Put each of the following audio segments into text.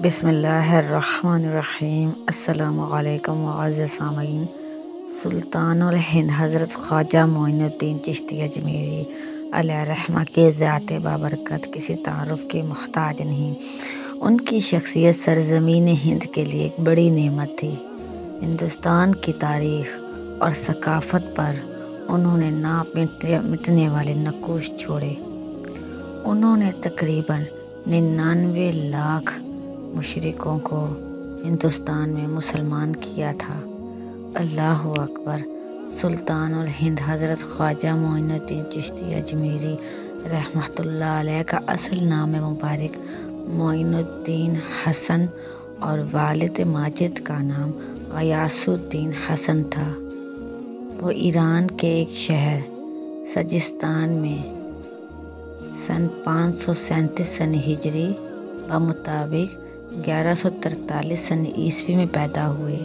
بسم اللہ الرحمن الرحیم۔ السلام علیکم معزز سامعین۔ سلطان الہند حضرت خواجہ معین الدین چشتی اجمیری علیہ رحمہ کی ذات بابرکت کسی تعارف کے محتاج نہیں۔ ان کی شخصیت سرزمین ہند کے لیے ایک بڑی نعمت تھی۔ ہندوستان کی تاریخ اور ثقافت پر انہوں نے نہ مٹنے والے نقوش چھوڑے۔ انہوں نے تقریباً 99 لاکھ مشرکوں کو ہندوستان میں مسلمان کیا تھا۔ اللہ اکبر۔ سلطان الہند حضرت خواجہ معین الدین چشتی اجمیری رحمۃ اللہ علیہ کا اصل نام مبارک معین الدین حسن اور والد ماجد کا نام غیاث الدین حسن تھا۔ وہ ایران کے ایک شہر سجستان میں سن 537 سن ہجری بمطابق 1143 سن عیسوی میں پیدا ہوئے۔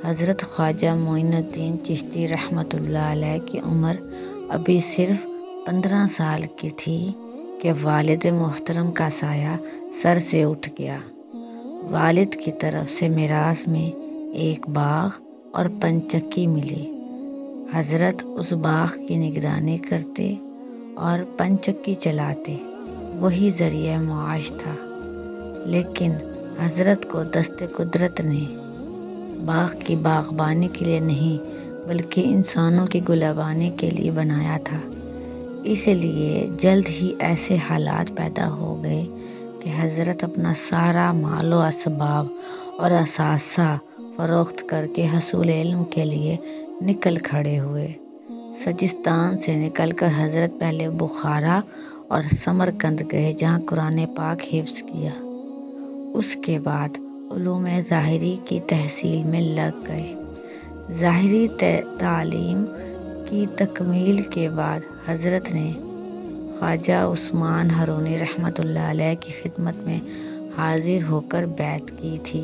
حضرت خواجہ معین الدین چشتی رحمۃ اللہ علیہ کی عمر ابھی صرف 15 سال کی تھی کہ والد محترم کا سایہ سر سے اٹھ گیا۔ والد کی طرف سے میراث میں ایک باغ اور پنچکی ملی۔ حضرت اس باغ کی نگرانی کرتے اور پنچکی چلاتے، وہی ذریعہ معاش تھا۔ لیکن حضرت کو دست قدرت نے باغ کی باغبانی کے لیے نہیں بلکہ انسانوں کی گلبانی کے لیے بنایا تھا۔ اس لیے جلد ہی ایسے حالات پیدا ہو گئے کہ حضرت اپنا سارا مال و اسباب اور اثاثہ فروخت کر کے حصول علم کے لیے نکل کھڑے ہوئے۔ سجستان سے نکل کر حضرت پہلے بخارا اور سمرقند گئے، جہاں قرآن پاک حفظ کیا۔ اس کے بعد علوم ظاہری کی تحصیل میں لگ گئے۔ ظاہری تعلیم کی تکمیل کے بعد حضرت نے خواجہ عثمان ہرونی رحمۃ اللہ علیہ کی خدمت میں حاضر ہو کر بیعت کی تھی۔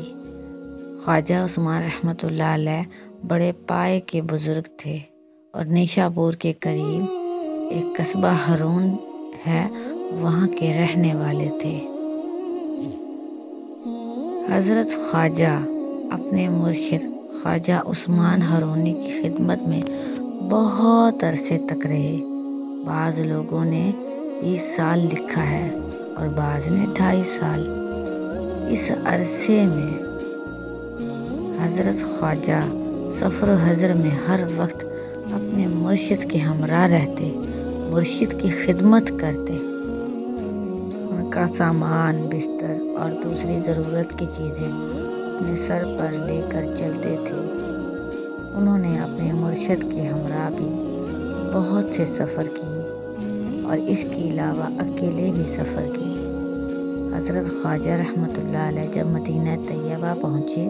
خواجہ عثمان رحمۃ اللہ علیہ بڑے پائے کے بزرگ تھے اور نیشا پور کے قریب ایک قصبہ ہرون ہے، وہاں کے رہنے والے تھے۔ حضرت خواجہ اپنے مرشد خواجہ عثمان ہرونی کی خدمت میں بہت عرصے تک رہے۔ بعض لوگوں نے 20 سال لکھا ہے اور بعض نے 2.5 سال۔ اس عرصے میں حضرت خواجہ سفر و حضر میں ہر وقت اپنے مرشد کے ہمراہ رہتے، مرشد کی خدمت کرتے۔ ان کا سامان، بستر اور دوسری ضرورت کی چیزیں اپنے سر پر لے کر چلتے تھے۔ انہوں نے اپنے مرشد کے ہمراہ بھی بہت سے سفر کیے اور اس کے علاوہ اکیلے بھی سفر کیے۔ حضرت خواجہ رحمۃ اللہ علیہ جب مدینہ طیبہ پہنچے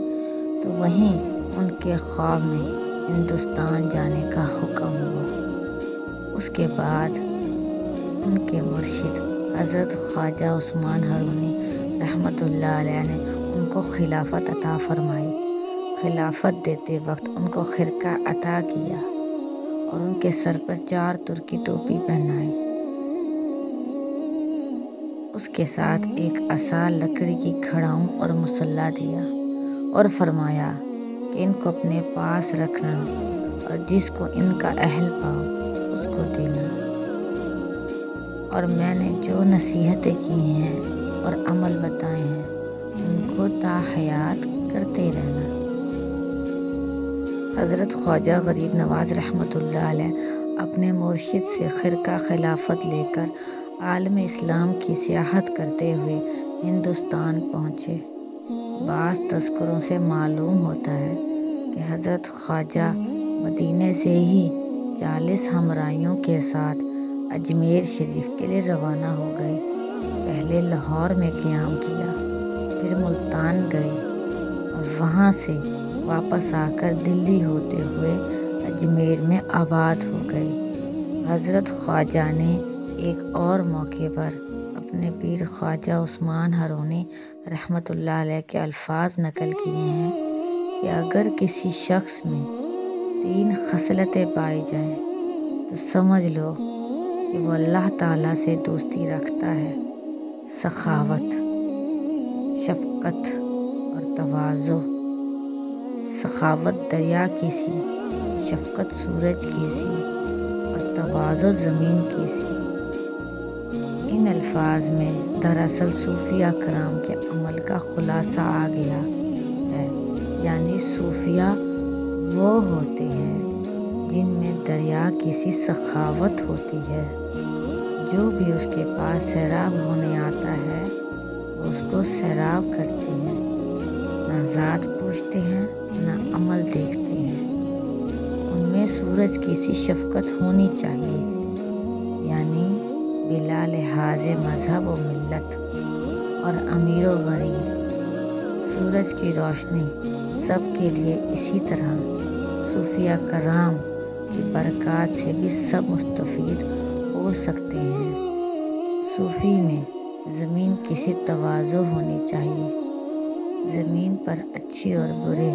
تو وہیں ان کے خواب میں ہندوستان جانے کا حکم ہوا۔ اس کے بعد ان کے مرشد حضرت خواجہ عثمان ہرونی رحمۃ اللہ علیہ نے ان کو خلافت عطا فرمائی۔ خلافت دیتے وقت ان کو خرقہ عطا کیا اور ان کے سر پر 4 ترکی ٹوپی پہنائی۔ اس کے ساتھ ایک عصا لکڑی کی کھڑاؤں اور مسلح دیا اور فرمایا کہ ان کو اپنے پاس رکھنا اور جس کو ان کا اہل پاؤ اس کو دینا، اور میں نے جو نصیحتیں کی ہیں اور عمل بتائے ہیں ان کو تا حیات کرتے رہنا۔ حضرت خواجہ غریب نواز رحمۃ اللہ علیہ اپنے مرشد سے خرقہ خلافت لے کر عالم اسلام کی سیاحت کرتے ہوئے ہندوستان پہنچے۔ بعض تذکروں سے معلوم ہوتا ہے کہ حضرت خواجہ مدینہ سے ہی 40 ہمراہیوں کے ساتھ اجمیر شریف کے لیے روانہ ہو گئے۔ پہلے لاہور میں قیام کیا، پھر ملتان گئے اور وہاں سے واپس آ کر دلی ہوتے ہوئے اجمیر میں آباد ہو گئے۔ حضرت خواجہ نے ایک اور موقع پر اپنے پیر خواجہ عثمان ہرونی رحمۃ اللہ علیہ کے الفاظ نقل کیے ہیں کہ اگر کسی شخص میں 3 خصلتیں پائی جائیں تو سمجھ لو کہ وہ اللہ تعالیٰ سے دوستی رکھتا ہے۔ سخاوت، شفقت اور تواضع، سخاوت دریا کی سی، شفقت سورج کی سی اور تواضع زمین کی سی۔ ان الفاظ میں دراصل صوفیہ کرام کے عمل کا خلاصہ آ گیا ہے، یعنی صوفیہ وہ ہوتے ہیں جن میں دریا کی سی سخاوت ہوتی ہے۔ جو بھی اس کے پاس سیراب ہونے آتا ہے وہ اس کو سیراب کرتے ہیں، نہ ذات پوچھتے ہیں نہ عمل دیکھتے ہیں۔ ان میں سورج کی سی شفقت ہونی چاہیے، یعنی بلا لحاظ مذہب و ملت اور امیر و غریب۔ سورج کی روشنی سب کے لیے اسی طرح صوفیہ کرام کی برکات سے بھی سب مستفید ہو سکتے ہیں۔ صوفی میں زمین کی سی تواضع ہونی چاہیے۔ زمین پر اچھے اور برے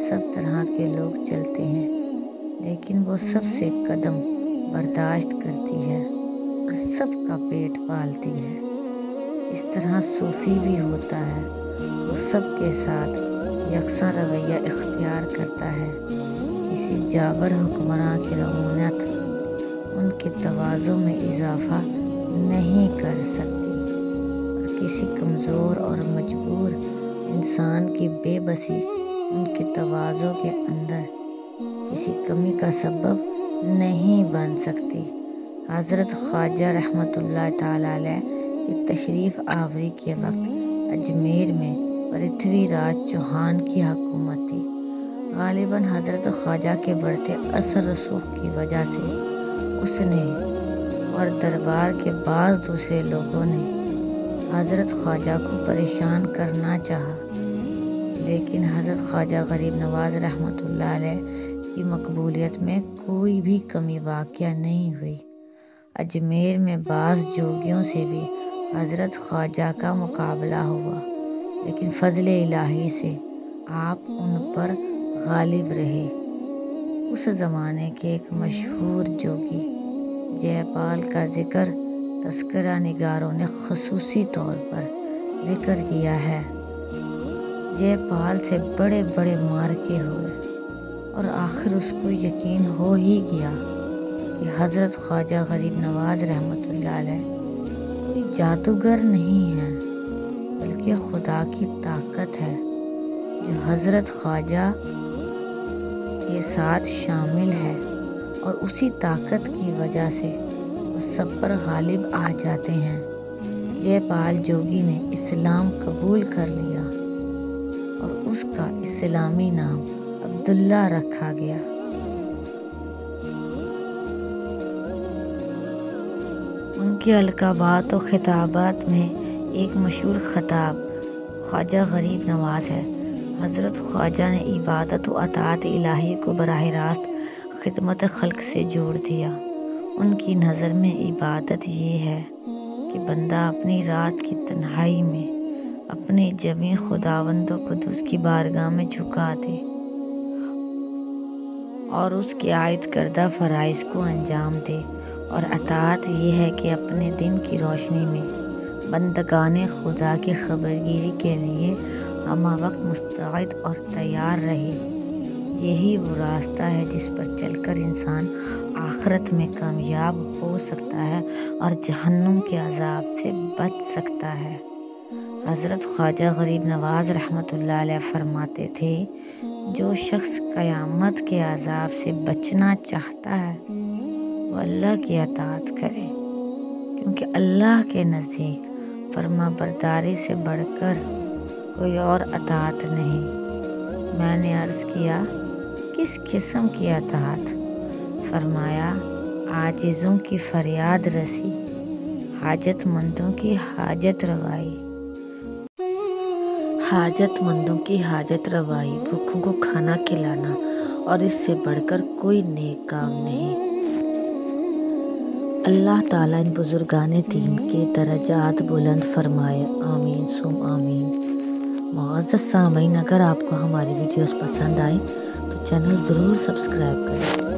سب طرح کے لوگ چلتے ہیں، لیکن وہ سب سے قدم برداشت کرتی ہے اور سب کا پیٹ پالتی ہے۔ اس طرح صوفی بھی ہوتا ہے، وہ سب کے ساتھ یکساں رویہ اختیار کرتا ہے۔ کسی جابر حکمراں کی رعونت ان کے تواضع میں اضافہ نہیں کر سکتی، اور کسی کمزور اور مجبور انسان کی بے بسی ان کے تواضع کے اندر کسی کمی کا سبب نہیں بن سکتی۔ حضرت خواجہ رحمۃ اللہ تعالیٰ علیہ کی تشریف آوری کے وقت اجمیر میں پرتھوی راج چوہان کی حکومت تھی۔ غالباً حضرت خواجہ کے بڑھتے اثر رسوخ کی وجہ سے اس نے اور دربار کے بعض دوسرے لوگوں نے حضرت خواجہ کو پریشان کرنا چاہا، لیکن حضرت خواجہ غریب نواز رحمۃ اللہ علیہ کی مقبولیت میں کوئی بھی کمی واقع نہیں ہوئی۔ اجمیر میں بعض جوگیوں سے بھی حضرت خواجہ کا مقابلہ ہوا، لیکن فضل الہی سے آپ ان پر غالب رہے۔ اس زمانے کے ایک مشہور جوگی جے پال کا ذکر تذکرہ نگاروں نے خصوصی طور پر ذکر کیا ہے۔ جے پال سے بڑے بڑے مارکے ہوئے اور آخر اس کو یقین ہو ہی گیا کہ حضرت خواجہ غریب نواز رحمۃ اللہ علیہ کوئی جادوگر نہیں ہے، بلکہ خدا کی طاقت ہے جو حضرت خواجہ کے ساتھ شامل ہے، اور اسی طاقت کی وجہ سے وہ سب پر غالب آ جاتے ہیں۔ جے پال جوگی نے اسلام قبول کر لیا اور اس کا اسلامی نام عبداللہ رکھا گیا۔ ان کے القابات و خطابات میں ایک مشہور خطاب خواجہ غریب نواز ہے۔ حضرت خواجہ نے عبادت و اطاعت الہی کو براہ راست خدمت خلق سے جوڑ دیا۔ ان کی نظر میں عبادت یہ ہے کہ بندہ اپنی رات کی تنہائی میں اپنے جمی خداوند و قدوس کی بارگاہ میں جھکا دے اور اس کے عائد کردہ فرائض کو انجام دے، اور اطاعت یہ ہے کہ اپنے دن کی روشنی میں بندگان خدا کی خبرگیری کے لیے ہمہ وقت مستعد اور تیار رہے۔ یہی وہ راستہ ہے جس پر چل کر انسان آخرت میں کامیاب ہو سکتا ہے اور جہنم کے عذاب سے بچ سکتا ہے۔ حضرت خواجہ غریب نواز رحمۃ اللہ علیہ فرماتے تھے، جو شخص قیامت کے عذاب سے بچنا چاہتا ہے وہ اللہ کی اطاعت کرے، کیونکہ اللہ کے نزدیک فرما برداری سے بڑھ کر کوئی اور اطاعت نہیں۔ میں نے عرض کیا، کس قسم کی اطاعت؟ فرمایا، عاجزوں کی فریاد رسی، حاجت مندوں کی حاجت روائی۔ حاجت مندوں کی حاجت روائی، بھوکوں کو کھانا کھلانا، اور اس سے بڑھ کر کوئی نیک کام نہیں۔ اللہ تعالیٰ ان بزرگان دین کے درجات بلند فرمائے، آمین ثم آمین۔ معزز سامعین، اگر آپ کو ہماری ویڈیوز پسند آئیں تو چینل ضرور سبسکرائب کریں۔